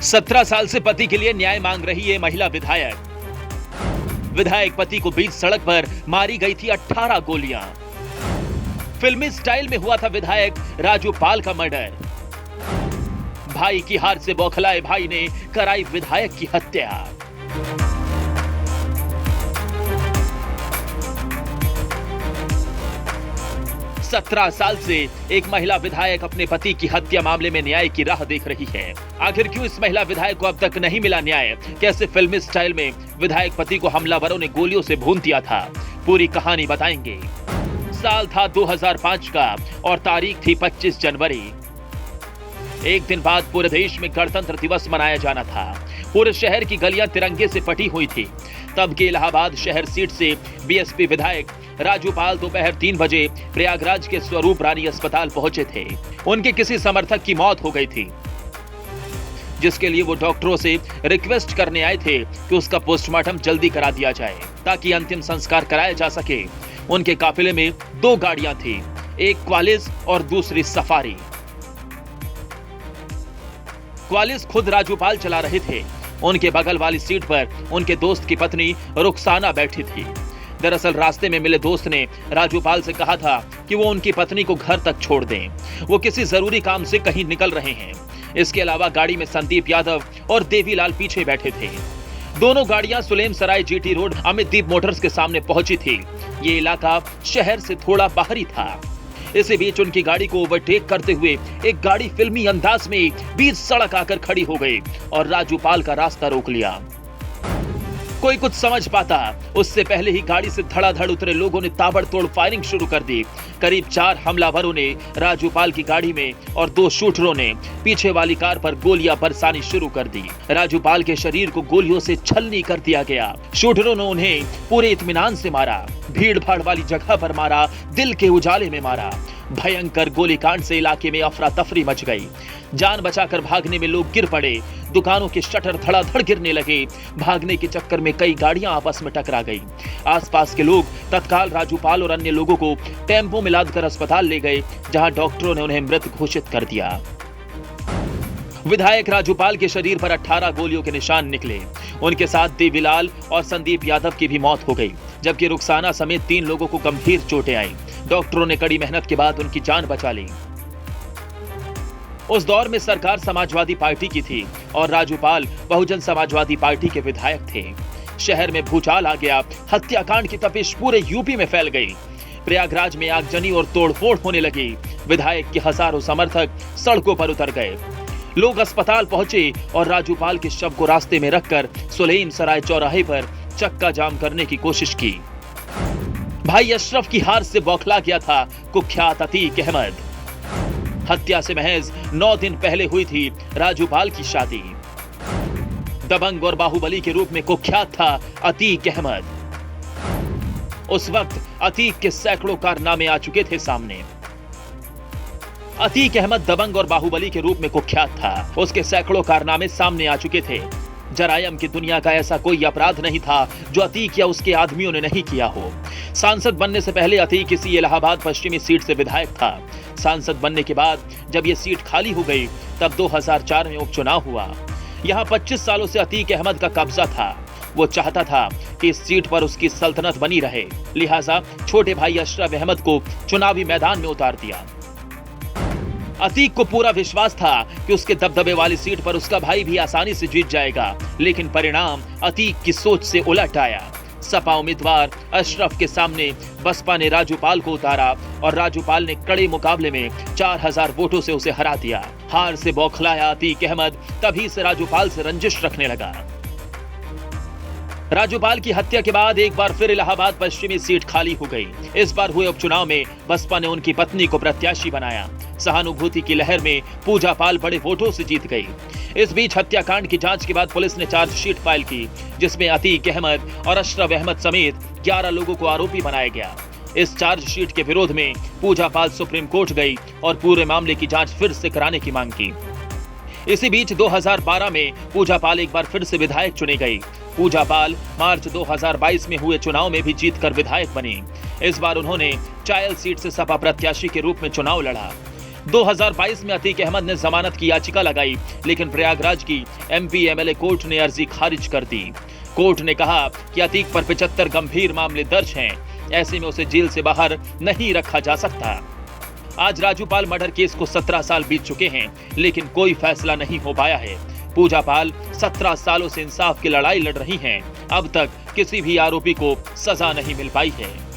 17 साल से पति के लिए न्याय मांग रही ये महिला विधायक। विधायक पति को बीच सड़क पर मारी गई थी 18 गोलियां। फिल्मी स्टाइल में हुआ था विधायक राजू पाल का मर्डर। भाई की हार से बौखलाए भाई ने कराई विधायक की हत्या। सत्रह साल से एक महिला विधायक अपने पति की हत्या मामले में न्याय की राह देख रही है। आखिर क्यों इस महिला विधायक को अब तक नहीं मिला न्याय? कैसे फिल्मी स्टाइल में विधायक पति को हमलावरों ने गोलियों से भून दिया था? पूरी कहानी बताएंगे। साल था 2005 का और तारीख थी 25 जनवरी। एक दिन बाद पूरे देश में गणतंत्र दिवस मनाया जाना था। पूरे शहर की गलियां तिरंगे से पटी हुई थी। तब के इलाहाबाद शहर सीट से बीएसपी विधायक राजू पाल दोपहर 3 बजे प्रयागराज के स्वरूप रानी अस्पताल पहुंचे थे। उनके किसी समर्थक की मौत हो गई थी, जिसके लिए वो डॉक्टरों से रिक्वेस्ट करने आए थे कि उसका पोस्टमार्टम जल्दी करा दिया जाए ताकि अंतिम संस्कार कराया जा सके। उनके काफिले में 2 गाड़ियां थी, एक क्वालिस और दूसरी सफारी। क्वालिस खुद राजूपाल चला रहे थे। उनके बगल वाली सीट पर उनके दोस्त की पत्नी रुखसाना बैठी थी। दरअसल रास्ते में मिले दोस्त ने राजूपाल से कहा था कि वो उनकी पत्नी को घर तक छोड़ दें, वो किसी जरूरी काम से कहीं निकल रहे हैं। इसके अलावा गाड़ी में संदीप यादव और देवीलाल पीछे बैठे थे। दोनों गाड़ियां सुलेम सराय जीटी रोड अमित दीप मोटर्स के सामने पहुंची थी। ये इलाका शहर से थोड़ा बाहरी था। इसी बीच उनकी गाड़ी को ओवरटेक करते हुए एक गाड़ी फिल्मी अंदाज में बीच सड़क आकर खड़ी हो गई और राजूपाल का रास्ता रोक लिया। कोई कुछ समझ पाता उससे पहले ही गाड़ी से धड़ाधड़ उतरे लोगों ने ताबड़तोड़ फायरिंग शुरू कर दी। करीब 4 हमलावरों ने राजूपाल की गाड़ी में और 2 शूटरों ने पीछे वाली कार पर गोलियां बरसानी शुरू कर दी। राजूपाल के शरीर को गोलियों से छलनी कर दिया गया। शूटरों ने उन्हें पूरे इत्मीनान से मारा, भीड़ भाड़ वाली जगह पर मारा, दिल के उजाले में मारा। भयंकर गोलीकांड से इलाके में अफरा तफरी मच गई। जान बचाकर भागने में लोग गिर पड़े। दुकानों के शटर धड़ाधड़ गिरने लगे। भागने के चक्कर में कई गाड़ियां आपस में टकरा गई। आसपास के लोग तत्काल राजूपाल और अन्य लोगों को टेम्पो में लादकर अस्पताल ले गए, जहां डॉक्टरों ने उन्हें मृत घोषित कर दिया। विधायक राजूपाल के शरीर पर 18 गोलियों के निशान निकले। उनके साथ देवीलाल और संदीप यादव की भी मौत हो गई, जबकि रुखसाना समेत 3 लोगों को गंभीर चोटें आईं। डॉक्टरों ने कड़ी मेहनत के बाद उनकी जान बचा ली। उस दौर में सरकार समाजवादी पार्टी की थी और राजूपाल बहुजन समाजवादी पार्टी के विधायक थे। शहर में भूचाल आ गया। हत्याकांड की तपिश पूरे यूपी में फैल गई। प्रयागराज में आगजनी और तोड़फोड़ होने लगी। विधायक के हजारों समर्थक सड़कों पर उतर गए। लोग अस्पताल पहुंचे और राजूपाल के शव को रास्ते में रखकर सुलेम सराय चौराहे पर चक्का जाम करने की कोशिश की। भाई अशरफ की हार से बौखला गया था कुख्यात अतीक अहमद। हत्या से महज 9 दिन पहले हुई थी राजूपाल की शादी। दबंग और बाहुबली के रूप में कुख्यात था अतीक अहमद। उस वक्त अतीक के सैकड़ों कारनामे आ चुके थे सामने। अतीक अहमद दबंग और बाहुबली के रूप में कुख्यात था। उसके सैकड़ों कारनामे सामने आ चुके थे। जरायम की दुनिया का ऐसा कोई अपराध नहीं था जो अतीक या उसके आदमियों ने नहीं किया हो। सांसद बनने से पहले अतीक किसी इलाहाबाद पश्चिमी सीट से विधायक था। सांसद बनने के बाद जब ये सीट खाली हो गई, तब 2004 में उपचुनाव हुआ। यहाँ 25 सालों से अतीक अहमद का कब्जा था। वो चाहता था कि इस सीट पर उसकी सल्तनत बनी रहे, लिहाजा छोटे भाई अशरफ अहमद को चुनावी मैदान में उतार दिया। अतीक को पूरा विश्वास था कि उसके दबदबे वाली सीट पर उसका भाई भी आसानी से जीत जाएगा, लेकिन परिणाम अतीक की सोच से उलट आया। सपा उम्मीदवार अशरफ के सामने बसपा ने राजूपाल को उतारा और राजूपाल ने कड़े मुकाबले में 4000 वोटों से उसे हरा दिया। हार से बौखलाया अतीक अहमद तभी से राजूपाल से रंजिश रखने लगा। राजूपाल की हत्या के बाद एक बार फिर इलाहाबाद पश्चिमी सीट खाली हो गई। इस बार हुए उपचुनाव में बसपा ने उनकी पत्नी को प्रत्याशी बनाया। सहानुभूति की लहर में पूजा पाल बड़े वोटों से जीत गई। इस बीच हत्याकांड की जांच के बाद पुलिस ने चार्जशीट फाइल की, जिसमें अतीक अहमद और अशरफ अहमद समेत 11 लोगों को आरोपी बनाया गया। इस चार्जशीट के विरोध में पूजा पाल सुप्रीम कोर्ट गई और पूरे मामले की जांच फिर से कराने की मांग की। इसी बीच 2012 में पूजा पाल एक बार फिर से विधायक चुनी गई। पूजा पाल मार्च 2022 में हुए चुनाव में भी जीतकर विधायक बनी। इस बार उन्होंने चायल सीट से सपा प्रत्याशी के रूप में चुनाव लड़ा। 2022 में अतीक अहमद ने जमानत की याचिका लगाई, लेकिन प्रयागराज की एमपी एमएलए कोर्ट ने अर्जी खारिज कर दी। कोर्ट ने कहा कि अतीक पर 75 गंभीर मामले दर्ज हैं, ऐसे में उसे जेल से बाहर नहीं रखा जा सकता। आज राजू पाल मर्डर केस को 17 साल बीत चुके हैं, लेकिन कोई फैसला नहीं हो पाया है। पूजा पाल 17 सालों से इंसाफ की लड़ाई लड़ रही हैं। अब तक किसी भी आरोपी को सजा नहीं मिल पाई है।